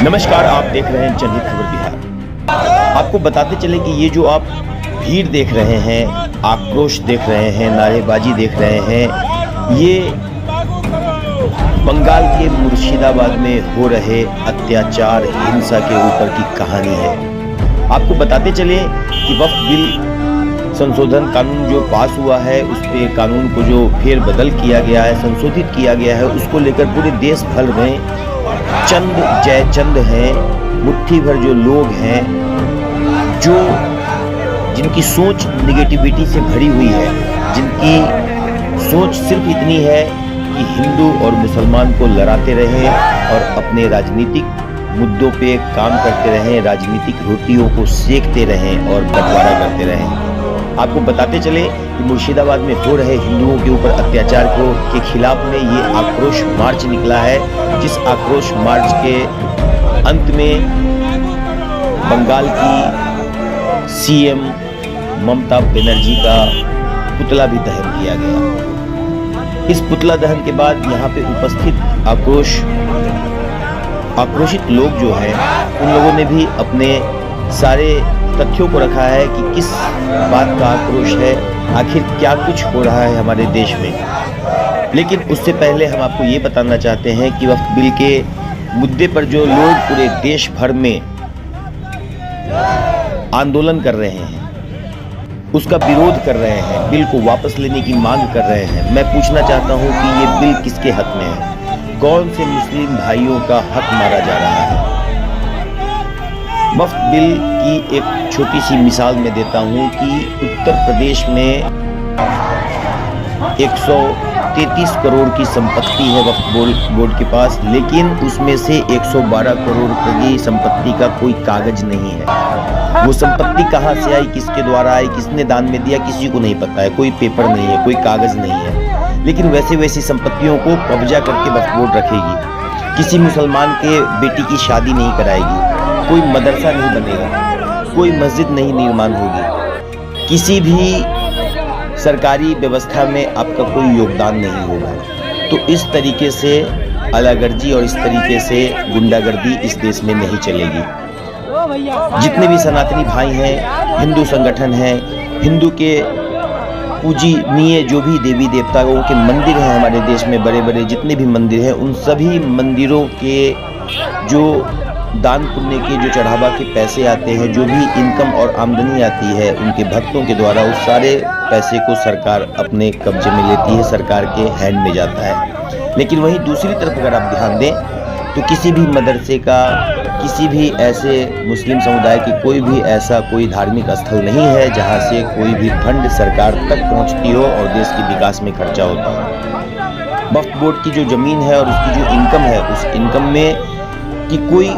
नमस्कार, आप देख रहे हैं जनहित खबर बिहार। आपको बताते चले कि ये जो आप भीड़ देख रहे हैं, आक्रोश देख रहे हैं, नारेबाजी देख रहे हैं, ये बंगाल के मुर्शिदाबाद में हो रहे अत्याचार, हिंसा के ऊपर की कहानी है। आपको बताते चले कि वक्फ बिल संशोधन कानून जो पास हुआ है, उस पे कानून को जो फेरबदल किया गया है, संशोधित किया गया है, उसको लेकर पूरे देश भर में चंद जयचंद हैं, मुट्ठी भर जो लोग हैं, जो जिनकी सोच निगेटिविटी से भरी हुई है, जिनकी सोच सिर्फ इतनी है कि हिंदू और मुसलमान को लड़ाते रहें और अपने राजनीतिक मुद्दों पे काम करते रहें, राजनीतिक रोटियों को सेकते रहें और बंटवारा करते रहें। आपको बताते चले कि मुर्शिदाबाद में हो रहे हिंदुओं के ऊपर अत्याचार के खिलाफ में ये आक्रोश मार्च निकला है, जिस आक्रोश मार्च के अंत में बंगाल की सीएम ममता बनर्जी का पुतला भी दहन किया गया। इस पुतला दहन के बाद यहाँ पे उपस्थित आक्रोशित लोग जो हैं, उन लोगों ने भी अपने सारे तथ्यों को रखा है कि किस बात का आक्रोश है, आखिर क्या कुछ हो रहा है हमारे देश में। लेकिन उससे पहले हम आपको ये बताना चाहते हैं कि वक्फ बिल के मुद्दे पर जो लोग पूरे देश भर में आंदोलन कर रहे हैं, उसका विरोध कर रहे हैं, बिल को वापस लेने की मांग कर रहे हैं, मैं पूछना चाहता हूं कि ये बिल किसके हक में है? कौन से मुस्लिम भाइयों का हक मारा जा रहा है? वक्फ बिल की एक छोटी सी मिसाल मैं देता हूं कि उत्तर प्रदेश में 133 करोड़ की संपत्ति है वक्फ बोर्ड के पास, लेकिन उसमें से 112 करोड़ रुपए की संपत्ति का कोई कागज नहीं है। वो संपत्ति कहां से आई, किसके द्वारा आई, किसने दान में दिया, किसी को नहीं पता है, कोई पेपर नहीं है, कोई कागज नहीं है। लेकिन वैसी संपत्तियों को कब्जा करके वक्फ बोर्ड रखेगी। किसी मुसलमान के बेटी की शादी नहीं कराएगी, कोई मदरसा नहीं बनेगा, कोई मस्जिद नहीं निर्माण होगी, किसी भी सरकारी व्यवस्था में आपका कोई योगदान नहीं होगा। तो इस तरीके से अलागर्जी और इस तरीके से गुंडागर्दी इस देश में नहीं चलेगी। जितने भी सनातनी भाई हैं, हिंदू संगठन हैं, हिंदू के पूजनीय जो भी देवी देवताओं के मंदिर हैं हमारे देश में, बड़े बड़े जितने भी मंदिर हैं, उन सभी मंदिरों के जो दान पुण्य के जो चढ़ावा के पैसे आते हैं, जो भी इनकम और आमदनी आती है उनके भक्तों के द्वारा, उस सारे पैसे को सरकार अपने कब्जे में लेती है, सरकार के हैंड में जाता है। लेकिन वहीं दूसरी तरफ अगर आप ध्यान दें तो किसी भी मदरसे का, किसी भी ऐसे मुस्लिम समुदाय की कोई धार्मिक स्थल नहीं है जहां से कोई भी फंड सरकार तक पहुंचती हो और देश के विकास में खर्चा होता हो। वक्फ बोर्ड की जो जमीन है और उसकी जो इनकम है, उस इनकम में कि कोई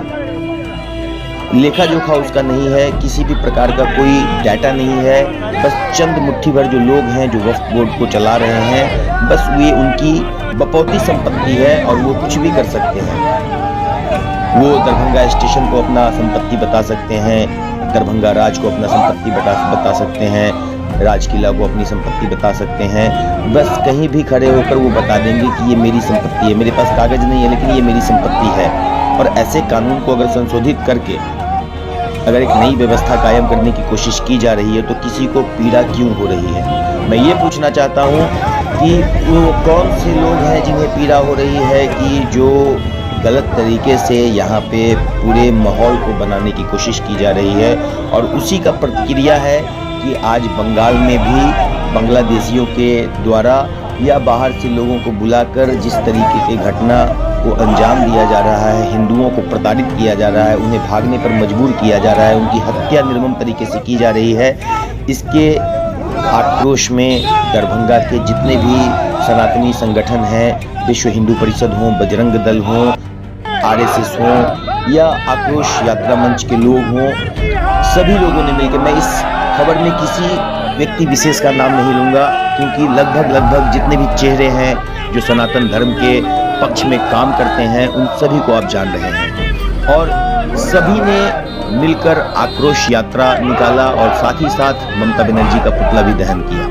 लेखा जोखा उसका नहीं है, किसी भी प्रकार का कोई डाटा नहीं है। बस चंद मुट्ठी भर जो लोग हैं जो वक्फ बोर्ड को चला रहे हैं, बस ये उनकी बपौती संपत्ति है और वो कुछ भी कर सकते हैं। वो दरभंगा स्टेशन को अपना संपत्ति बता सकते हैं, दरभंगा राज को अपना संपत्ति बता सकते हैं, राज किला को अपनी संपत्ति बता सकते हैं। बस कहीं भी खड़े होकर वो बता देंगे कि ये मेरी संपत्ति है, मेरे पास कागज नहीं है लेकिन ये मेरी संपत्ति है। और ऐसे कानून को अगर संशोधित करके अगर एक नई व्यवस्था कायम करने की कोशिश की जा रही है तो किसी को पीड़ा क्यों हो रही है? मैं ये पूछना चाहता हूँ कि वो कौन से लोग हैं जिन्हें पीड़ा हो रही है कि जो गलत तरीके से यहाँ पे पूरे माहौल को बनाने की कोशिश की जा रही है। और उसी का प्रतिक्रिया है कि आज बंगाल में भी बांग्लादेशियों के द्वारा या बाहर से लोगों को बुलाकर जिस तरीके की घटना को अंजाम दिया जा रहा है, हिंदुओं को प्रताड़ित किया जा रहा है, उन्हें भागने पर मजबूर किया जा रहा है, उनकी हत्या निर्मम तरीके से की जा रही है। इसके आक्रोश में दरभंगा के जितने भी सनातनी संगठन हैं, विश्व हिंदू परिषद हों, बजरंग दल हों, आरएसएस हों या आक्रोश यात्रा मंच के लोग हों, सभी लोगों ने मिलकर, मैं इस खबर में किसी व्यक्ति विशेष का नाम नहीं लूँगा क्योंकि लगभग जितने भी चेहरे हैं जो सनातन धर्म के पक्ष में काम करते हैं, उन सभी को आप जान रहे हैं। और सभी ने मिलकर आक्रोश यात्रा निकाला और साथ ही साथ ममता बनर्जी का पुतला भी दहन किया।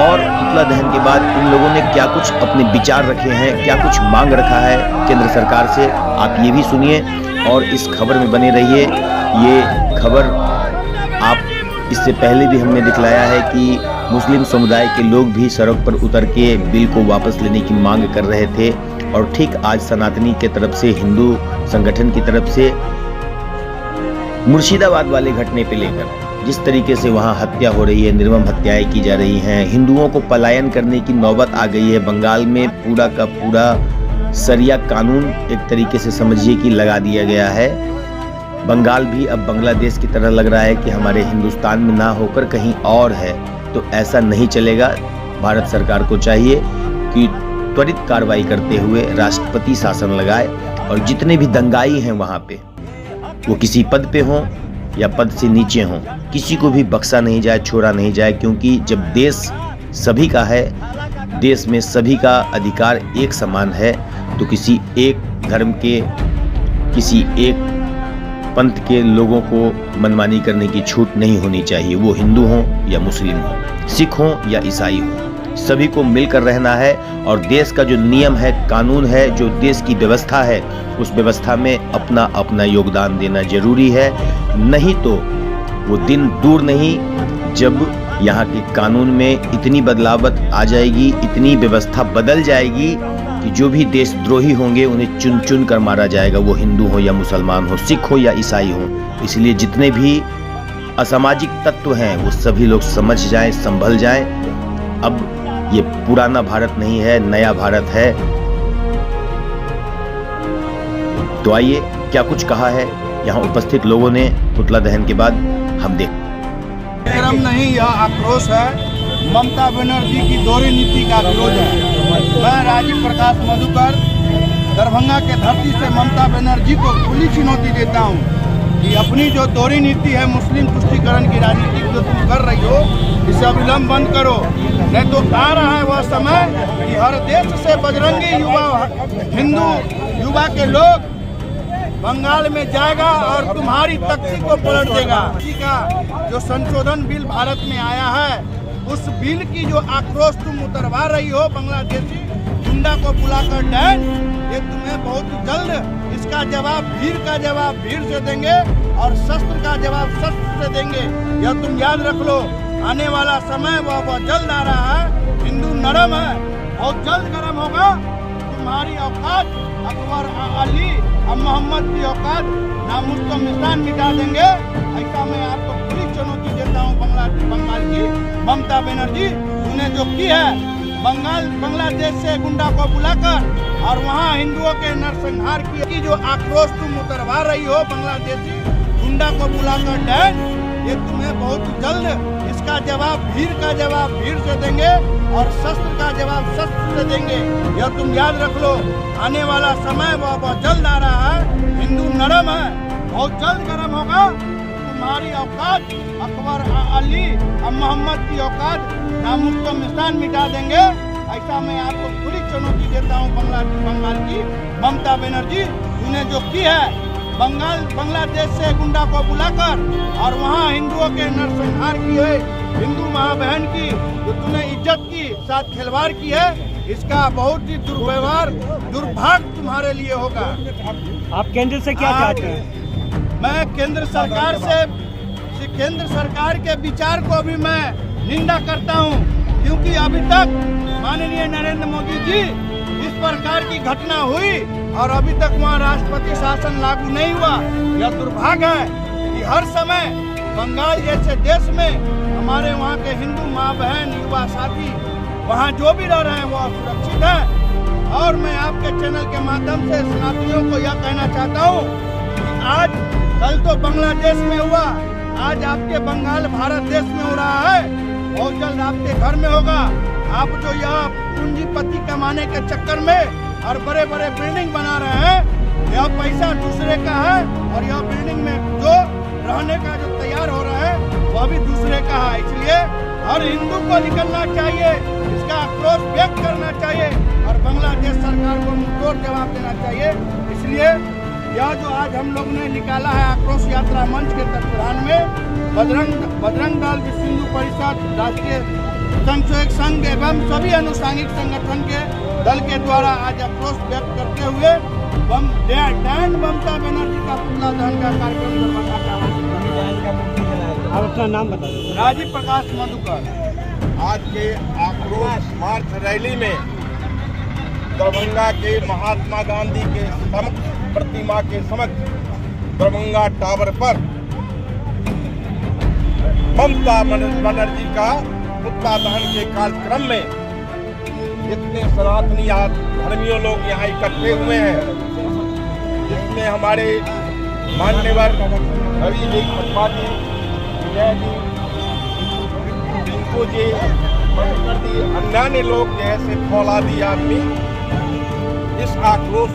और पुतला दहन के बाद इन लोगों ने क्या कुछ अपने विचार रखे हैं, क्या कुछ मांग रखा है केंद्र सरकार से, आप ये भी सुनिए और इस खबर में बने रहिए। ये खबर आप इससे पहले भी हमने दिखलाया है कि मुस्लिम समुदाय के लोग भी सड़क पर उतर के बिल को वापस लेने की मांग कर रहे थे और ठीक आज सनातनी के तरफ से, हिंदू संगठन की तरफ से मुर्शिदाबाद वाले घटने पे लेकर जिस तरीके से वहां हत्या हो रही है, निर्मम हत्याएं की जा रही हैं, हिंदुओं को पलायन करने की नौबत आ गई है। बंगाल में पूरा का पूरा सरिया कानून एक तरीके से समझिए कि लगा दिया गया है। बंगाल भी अब बांग्लादेश की तरह लग रहा है कि हमारे हिंदुस्तान में ना होकर कहीं और है, तो ऐसा नहीं चलेगा। भारत सरकार को चाहिए कि त्वरित कार्रवाई करते हुए राष्ट्रपति शासन लगाए और जितने भी दंगाई हैं वहां पे, वो किसी पद पे हों या पद से नीचे हों, किसी को भी बख्शा नहीं जाए, छोड़ा नहीं जाए, क्योंकि जब देश सभी का है, देश में सभी का अधिकार एक समान है, तो किसी एक धर्म के, किसी एक पंथ के लोगों को मनमानी करने की छूट नहीं होनी चाहिए। वो हिंदू हों या मुस्लिम हों, सिख हों या ईसाई हों, सभी को मिलकर रहना है। और देश का जो नियम है, कानून है, जो देश की व्यवस्था है, उस व्यवस्था में अपना अपना योगदान देना जरूरी है। नहीं तो वो दिन दूर नहीं जब यहाँ के कानून में इतनी बदलावट आ जाएगी, इतनी व्यवस्था बदल जाएगी कि जो भी देशद्रोही होंगे उन्हें चुन चुन कर मारा जाएगा, वो हिंदू हो या मुसलमान हो, सिख हो या ईसाई हो। इसलिए जितने भी असामाजिक तत्व हैं वो सभी लोग समझ जाएं, संभल जाएं। अब ये पुराना भारत नहीं है, नया भारत है। तो आइए क्या कुछ कहा है यहाँ उपस्थित लोगों ने पुतला दहन के बाद, हम देख। क्रम नहीं, यह आक्रोश है, ममता बनर्जी की दोहरी नीति का विरोध है। मैं राजीव प्रकाश मधुकर दरभंगा के धरती से ममता बनर्जी को खुली चुनौती देता हूँ कि अपनी जो दोहरी नीति है, मुस्लिम तुष्टीकरण की राजनीति जो तुम कर रही हो, इसे अविलंब बंद करो। नहीं तो आ रहा है वह समय कि हर देश से बजरंगी युवा, हिंदू युवा के लोग बंगाल में जाएगा और तुम्हारी तख्ती को पलट देगा। का जो संशोधन बिल भारत में आया है, उस बिल की जो आक्रोश तुम उतरवा रही हो बांग्लादेशी गुंडा को बुलाकर डैन, ये तुम्हें बहुत जल्द इसका जवाब, भीड़ का जवाब भीड़ से देंगे और शस्त्र का जवाब शस्त्र से देंगे। यह तुम याद रख लो। आने वाला समय वह जल्द आ रहा है। हिंदू नरम है, बहुत जल्द गर्म होगा। तुम्हारी औकात अकबर, अली और मोहम्मद की औकात नामुस को मिसान मिटा देंगे। ऐसा मैं आपको पूरी चुनौती देता हूँ। बंगाल की ममता बनर्जी, तूने जो की है बांग्लादेश से गुंडा को बुलाकर और वहाँ हिंदुओं के नरसंहार की जो आक्रोश तुम उतरवा रही हो बांग्लादेशी गुंडा को बुलाकर डैन, ये तुम्हें बहुत जल्द इसका जवाब, भीड़ का जवाब भीड़ से देंगे और शस्त्र का जवाब शस्त्र से देंगे। यह तुम याद रख लो। आने वाला समय वह जल्द आ रहा है। हिंदू नरम है, बहुत जल्द गर्म होगा। तुम्हारी औकात अकबर, अली और मोहम्मद की औकात नामुस को मिसान मिटा देंगे। ऐसा मैं आपको पूरी चुनौती देता हूँ। बंगाल की ममता बनर्जी, तूने जो की है बांग्लादेश से गुंडा को बुलाकर और वहाँ हिंदुओं के नरसंहार की है, हिंदू माँ बहन की जो तूने इज्जत की साथ खिलवाड़ की है, इसका बहुत ही दुर्व्यवहार, दुर्भाग्य तुम्हारे लिए होगा। आप केंद्र से क्या चाहते हैं? मैं केंद्र सरकार के विचार को भी मैं निंदा करता हूं, क्योंकि अभी तक माननीय नरेंद्र मोदी जी इस प्रकार की घटना हुई और अभी तक वहां राष्ट्रपति शासन लागू नहीं हुआ। यह दुर्भाग्य है कि हर समय बंगाल जैसे देश में हमारे वहां के हिंदू माँ बहन, युवा साथी वहां जो भी रह रहे हैं वो सुरक्षित है। और मैं आपके चैनल के माध्यम से सनातनियों को यह कहना चाहता हूँ कि आज कल तो बांग्लादेश में हुआ, आज आपके बंगाल भारत देश में हो रहा है, बहुत जल्द आपके घर में होगा। आप जो यह पूंजीपति कमाने के चक्कर में और बड़े बड़े बिल्डिंग बना रहे हैं, यह पैसा दूसरे का है और यह बिल्डिंग में जो रहने का जो तैयार हो रहा है वह भी दूसरे का है। इसलिए हर हिंदू को निकलना चाहिए, इसका आक्रोश व्यक्त करना चाहिए और बांग्लादेश सरकार को मुंहतोड़ जवाब देना चाहिए। इसलिए यह जो आज हम लोग ने निकाला है आक्रोश यात्रा मंच के तत्वाधान में, बजरंग दल, विश्व हिंदू परिषद, राष्ट्रीय स्वयंसेवक संघ एवं सभी अनुसांगिक संगठन के दल के द्वारा आज आक्रोश व्यक्त करते हुए डैन ममता बनर्जी का पुतला दहन का कार्यक्रम आप अपना नाम बता दो। राजीव प्रकाश मधुकर। आज के आक्रोश मार्च रैली में दरभंगा के महात्मा गांधी के समक्ष प्रतिमा के समक्ष दरभंगा टावर पर ममता बनर्जी का पुतला दहन के कार्यक्रम में जितने सनातनी धर्मियों लोग यहाँ इकट्ठे हुए हैं, जिसमें हमारे मान्यवर रवि जी, पटवा जी, विजय जी, टिंकू जी, मधुकर जी, अन्य लोग जैसे फौलादी आदमी इस आक्रोश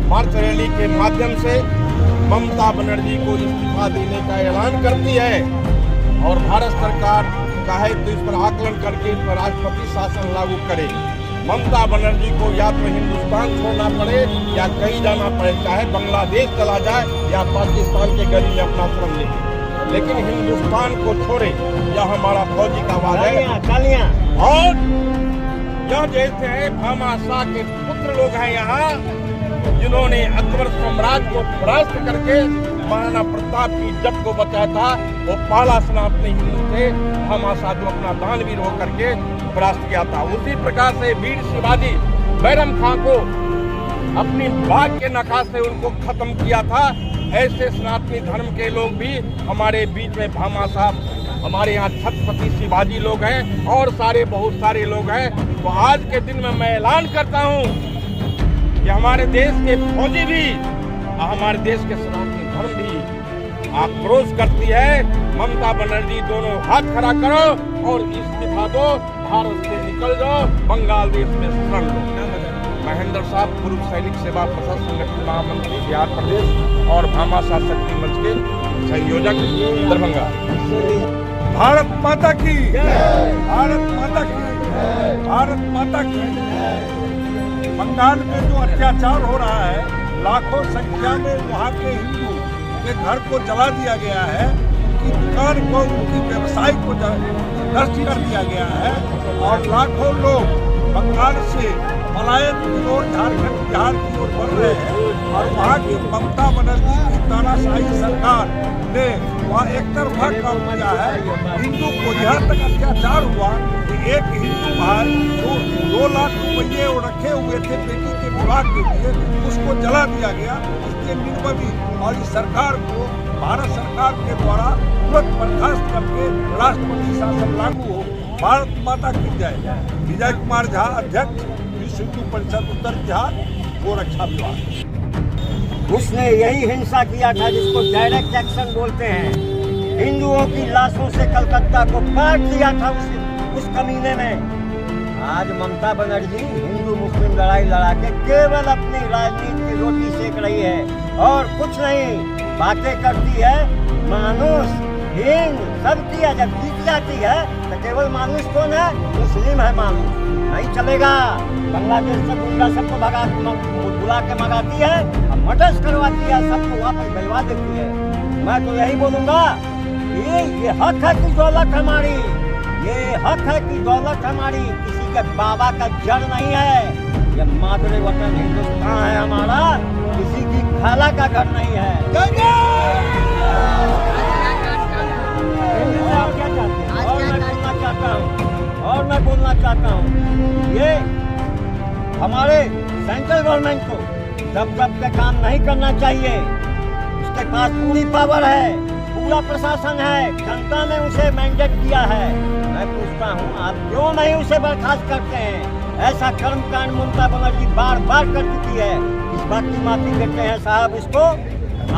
मार्च रैली के माध्यम से ममता बनर्जी को इस्तीफा देने का ऐलान करती है और भारत सरकार चाहे तो इस पर आकलन करके इस पर राष्ट्रपति शासन लागू करे। ममता बनर्जी को या तो हिंदुस्तान छोड़ना पड़े या कहीं जाना पड़े, चाहे बांग्लादेश चला जाए या पाकिस्तान के गली में अपना शरण ले, लेकिन हिंदुस्तान को छोड़े, यह हमारा फौजी का वादा है। और यह जैसे है भामाशाह के पुत्र लोग हैं यहाँ, जिन्होंने अकबर साम्राज्य को परास्त करके महाराणा प्रताप की इज्जत को बचाया था, वो पहला सनातनी हिंदू थे भामाशाह, जो अपना दानवीर होकर के परास्त किया था। उसी प्रकार से वीर शिवाजी बैरम खां को अपनी बाग के नखा से उनको खत्म किया था। ऐसे सनातनी धर्म के लोग भी हमारे बीच में भामाशाह, हमारे यहाँ छत्रपति शिवाजी लोग हैं और सारे बहुत सारे लोग हैं। तो आज के दिन में मैं ऐलान करता हूँ कि हमारे देश के फौजी भी, हमारे देश के सनातनी धर्म भी आक्रोश करती है। ममता बनर्जी दोनों हाथ खड़ा करो और इस्तीफा दो, भारत से निकल जाओ, बंगाल देश में शरण लो। महेंद्र साहब, पूर्व सैनिक सेवा परिषद संगठन महामंत्री बिहार प्रदेश और भामाशाह शक्ति मंच के संयोजक, दरभंगा। भारत माता की, भारत माता की, भारत माता की। बंगाल में जो अत्याचार हो रहा है, लाखों संख्या में वहाँ के हिंदू के घर को जला दिया गया है, उनकी दुकान को, उनकी व्यवसाय को नष्ट कर दिया गया है और लाखों लोग बंगाल से पलायन की ओर, झारखंड बिहार की ओर बढ़ रहे हैं और वहाँ की ममता बनर्जी की तानाशाही सरकार ने वहाँ एक तरफा काम किया है। हिंदू को यहाँ तक अत्याचार हुआ कि एक हिंदू भाई जो 2 लाख रुपये रखे हुए थे बेटी के विवाह के लिए, उसको जला दिया गया। इसके निर्ममी और इस सरकार को भारत सरकार के द्वारा तुरंत बर्खास्त करके राष्ट्रपति शासन लागू हो। भारत माता की जय। विजय कुमार झा, अध्यक्ष, विश्व हिंदू परिषद उत्तर बिहार, गोरक्षा विभाग। उसने यही हिंसा किया था जिसको डायरेक्ट एक्शन बोलते हैं। हिंदुओं की लाशों से कलकत्ता को काट दिया था उस कमीने में। आज ममता बनर्जी हिंदू मुस्लिम लड़ाई लड़ा के केवल अपनी राजनीति की रोटी सेक रही है और कुछ नहीं, बातें करती है। मानुष हिंद सब किया, जब जीत जाती है तो केवल मानुष कौन है? मुस्लिम है मानुष। नहीं चलेगा। बांग्लादेश से गुंडा सबको बुला के मंगाती है, अब मर्डर्स करवाती है, सबको वापस भिजवा देती है। मैं तो यही बोलूँगा, ये हक है कि दौलत हमारी, ये हक है कि दौलत हमारी किसी के बाबा का जड़ नहीं है। ये मादरे वतन हिंदुस्तान है हमारा, किसी की खाला का घर नहीं है। आप क्या चाहते हैं? और मैं बोलना चाहता हूँ, ये हमारे सेंट्रल गवर्नमेंट को दब के काम नहीं करना चाहिए। उसके पास पूरी पावर है, पूरा प्रशासन है, जनता ने उसे मैंडेट किया है। मैं पूछता हूँ, आप क्यों नहीं उसे बर्खास्त करते हैं? ऐसा कर्मकांड ममता बनर्जी बार बार कर चुकी है। इस बात की माफी देते हैं साहब इसको।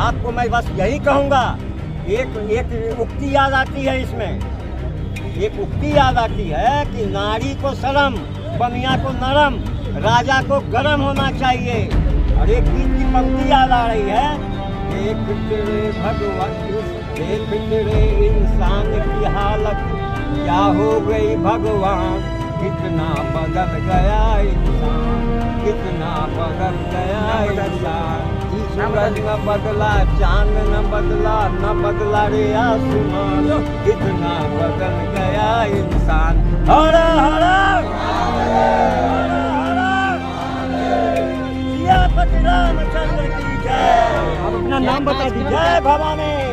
आपको मैं बस यही कहूँगा, एक उक्ति याद आती है इसमें, एक उक्ति याद आती है कि नारी को शर्म, बनिया को नरम, राजा को गरम होना चाहिए। और एक गीत की पंक्ति याद आ रही है, देख तेरे भगवान, देख तेरे इंसान की हालत क्या हो गई भगवान, कितना बदल गया इंसान, कितना बदल गया इंसान। सूरज न बदला, चांद न बदला, न बदला रे आसमान, इतना बदल गया इंसान। हर हर सियापति रामचंद्र की जय। आप अपना नाम बता दीजिए। जय भवानी।